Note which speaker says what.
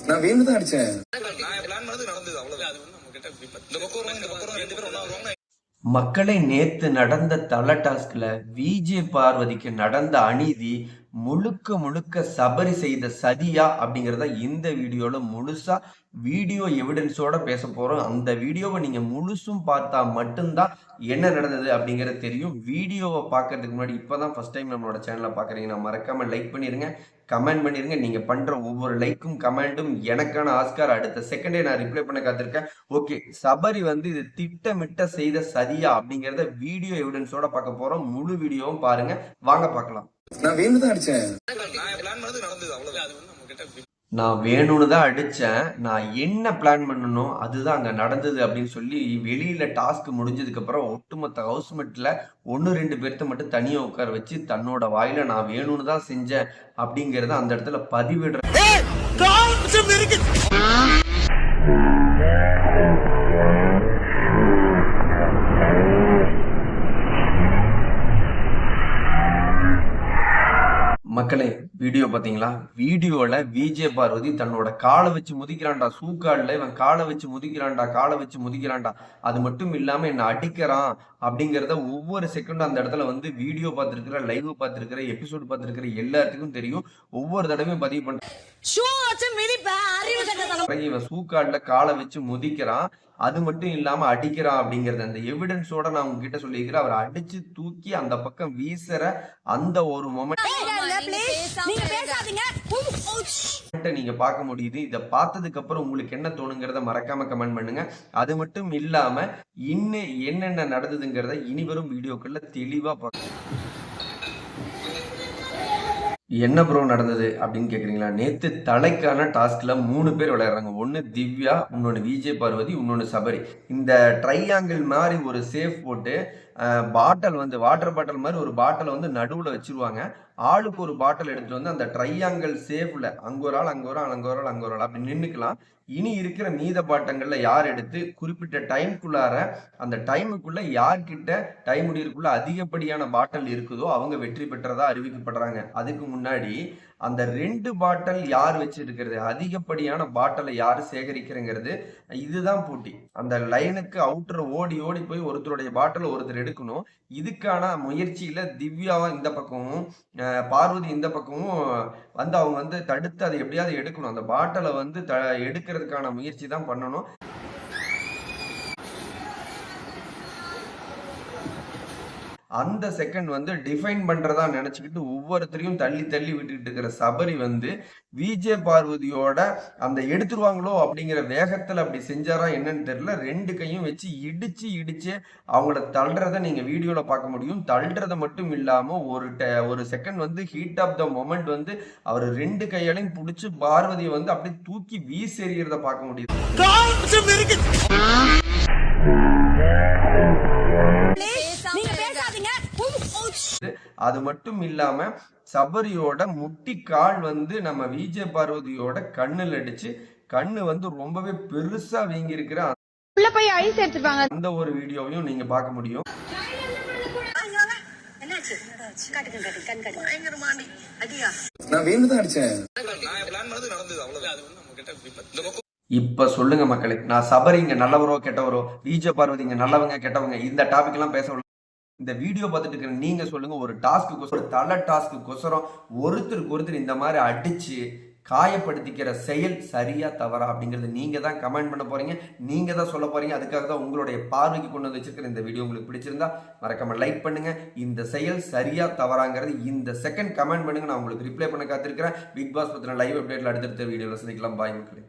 Speaker 1: நான் வேணுதான் அடிச்சேன்.
Speaker 2: மக்களை நேத்து நடந்த தல டாஸ்க்ல விஜய் பார்வதிக்கு நடந்த அநீதி முழுக்க முழுக்க சபரி செய்த சதியா அப்படிங்கறத இந்த வீடியோல முழுசா வீடியோ எவிடன்ஸோட பேச போறோம். அந்த வீடியோவை நீங்க முழுசும் பார்த்தா மட்டும்தான் என்ன நடந்தது அப்படிங்கறது தெரியும். வீடியோவை பார்க்கறதுக்கு முன்னாடி இப்பதான் ஃபர்ஸ்ட் டைம் நம்மளோட சேனலை பாக்குறீங்கன்னா மறக்காம லைக் பண்ணிருங்க, கமெண்ட் பண்ணிருங்க. நீங்க பண்ற ஒவ்வொரு லைக்கும் கமெண்டும் எனக்கான ஆஸ்கார். அடுத்த செகண்டே நான் ரிப்ளை பண்ண காத்திருக்கேன். ஓகே, சபரி வந்து இது திட்டமிட்ட செய்த சதியா அப்படிங்கறத வீடியோ எவிடன்ஸோட பார்க்க போறோம். முழு வீடியோவும் பாருங்க, வாங்க பார்க்கலாம்.
Speaker 1: நான் வேணுதான் அடிச்சேன்.
Speaker 2: நான் வேணும்னு தான் அடிச்சேன். நான் என்ன பிளான் பண்ணணும் அதுதான் அங்க நடந்தது அப்படின்னு சொல்லி வெளியில டாஸ்க் முடிஞ்சதுக்கு அப்புறம் ஒட்டுமொத்த ஹவுஸ்மேட்ல 1-2 பேர்த்த மட்டும் தனியா உட்கார வச்சு தன்னோட வாயில நான் வேணும்னு தான் செஞ்சேன் அப்படிங்கறத அந்த இடத்துல பதிவிடுற மக்களே. வீடியோ பாத்தீங்களா? வீடியோல விஜய் பார்வதி தன்னோட காலை வச்சு முதிக்கிறான்டா, சூக்காடுல இவன் காலை வச்சு முதிக்கிறான்டா, காலை வச்சு முதிக்கிறான்டா, அது மட்டும் இல்லாம என்ன அடிக்கிறான் அப்படிங்கறத ஒவ்வொரு செகண்டும் அந்த இடத்துல வந்து வீடியோ பார்த்திருக்கிற, லைவ் பார்த்திருக்கிற, எபிசோடு பார்த்திருக்கிற எல்லாத்துக்கும் தெரியும். ஒவ்வொரு தடவையும் பதிவு பண்ற இவன் சூக்காடுல காலை வச்சு முதிக்கிறான், அது மட்டும் இல்லாம அடிக்கிறான் அப்படிங்கறது அந்த எவிடன்ஸோட நான் உங்ககிட்ட சொல்லியிருக்கிறேன். அவர் அடிச்சு தூக்கி அந்த பக்கம் வீசுற அந்த ஒரு மொமெண்ட் நீங்க பார்க்க முடியுது. இத பார்த்ததுக்கு அப்புறம் உங்களுக்கு என்ன தோணுங்கிறத மறக்காம கமெண்ட் பண்ணுங்க. அது மட்டும் இல்லாம இன்னும் என்னென்ன நடந்ததுங்கிறத இனிவரும் வீடியோக்கள்ல தெளிவா பார்க்கலாம். என்ன ப்ரோ நடந்தது அப்படின்னு கேக்குறீங்களா? நேத்து தலைக்கான டாஸ்க்ல 3 பேர் விளையாடுறாங்க. ஒன்னு திவ்யா, இன்னொன்னு விஜய் பார்வதி, இன்னொன்னு சபரி. இந்த ட்ரையாங்கிள் மாதிரி ஒரு சேஃப் போட்டு பாட்டில் வந்து வாட்டர் பாட்டில் மாதிரி ஒரு பாட்டில் வந்து நடுவுல வச்சிருவாங்க. ஆளுக்கு ஒரு பாட்டில் எடுத்துட்டு வந்து அந்த ட்ரையாங்கிள் சேஃப்ல அங்க ஒரு ஆள், அங்க ஒரு ஆள், அங்க ஒரு ஆள், அங்க ஒரு ஆள் அப்படி நின்னுக்கலாம். இனி இருக்கிற மீத பாட்டங்கள்ல யார் எடுத்து குறிப்பிட்ட டைம்குள்ளார அந்த டைமுக்குள்ள யார்கிட்ட டைம் முடியறதுக்குள்ள அதிகப்படியான பாட்டில் இருக்குதோ அவங்க வெற்றி பெற்றதா அறிவிக்கப்படுறாங்க. அதுக்கு முன்னாடி அந்த 2 பாட்டில் யார் வச்சிருக்கிறது, அதிகப்படியான பாட்டிலை யார் சேகரிக்கிறங்கிறது, இதுதான் போட்டி. அந்த லைனுக்கு அவுட்டர் ஓடி ஓடி போய் ஒருத்தருடைய பாட்டில் ஒருத்தர் எடுக்கணும். இதுக்கான முயற்சியில திவ்யா இந்த பக்கமும் பார்வதி இந்த பக்கமும் வந்து அவங்க வந்து தடுத்து அதை எப்படியாவது எடுக்கணும். அந்த பாட்டிலை வந்து எடுக்கிறதுக்கான முயற்சி தான் பண்ணணும். அந்த செகண்ட் வந்து டிஃபைன் பண்றதா நினைச்சுக்கிட்டு ஒவ்வொருத்தரையும் தள்ளி தள்ளி விட்டுக்கிட்டு இருக்கிற சபரி வந்து விஜய் பார்வதியோட அந்த எடுத்துருவாங்களோ அப்படிங்கிற வேகத்துல அப்படி செஞ்சாரா என்னன்னு தெரியல. 2 கையும் வச்சு இடிச்சு இடிச்சு அவங்கள தள்ளுறத நீங்க வீடியோல பார்க்க முடியும். தள்ளுறத மட்டும் இல்லாம ஒரு செகண்ட் வந்து ஹீட் ஆஃப் த மொமெண்ட் வந்து அவர் 2 கையாலையும் பிடிச்சு பார்வதியை வந்து அப்படியே தூக்கி வீசி எறிகிறத பார்க்க முடியுது. அது மட்டும் இல்லாம சபரியோட முட்டி கால் வந்து நம்ம விஜய் பார்வதியோட கண்ணுல அடிச்சு கண்ணு வந்து ரொம்பவே பெருசா வீங்கி இருக்கிற அந்த ஒரு வீடியோவையும் நீங்க பார்க்க முடியும்.
Speaker 1: நான் வேணுதான் அடிச்சேன்.
Speaker 2: இப்ப சொல்லுங்க மக்களே, நான் சபரி இங்க நல்லவரோ கெட்டவரோ, விஜய் பார்வதி இங்க நல்லவங்க கெட்டவங்க, இந்த டாபிக் எல்லாம் பேச இந்த வீடியோ பார்த்துட்டு இருக்கிற நீங்க சொல்லுங்க, ஒரு டாஸ்க்கு ஒரு தலை டாஸ்க்கு ஒருத்தருக்கு ஒருத்தர் இந்த மாதிரி அடிச்சு காயப்படுத்திக்கிற செயல் சரியா தவறா அப்படிங்கறது நீங்க தான் கமெண்ட் பண்ண போறீங்க, நீங்க தான் சொல்ல போறீங்க. அதுக்காக தான் உங்களுடைய பார்வைக்கு கொண்டு வந்து வச்சிருக்கிற இந்த வீடியோ உங்களுக்கு பிடிச்சிருந்தா மறக்காம லைக் பண்ணுங்க. இந்த செயல் சரியா தவறாங்கிறது இந்த செகண்ட் கமெண்ட் பண்ணுங்க. நான் உங்களுக்கு ரிப்ளை பண்ண காத்திருக்கிறேன். பிக் பாஸ் பத்தின லைவ் அப்டேட்ல அடுத்தடுத்த வீடியோல சந்திக்கலாம். பாய் மக்களே.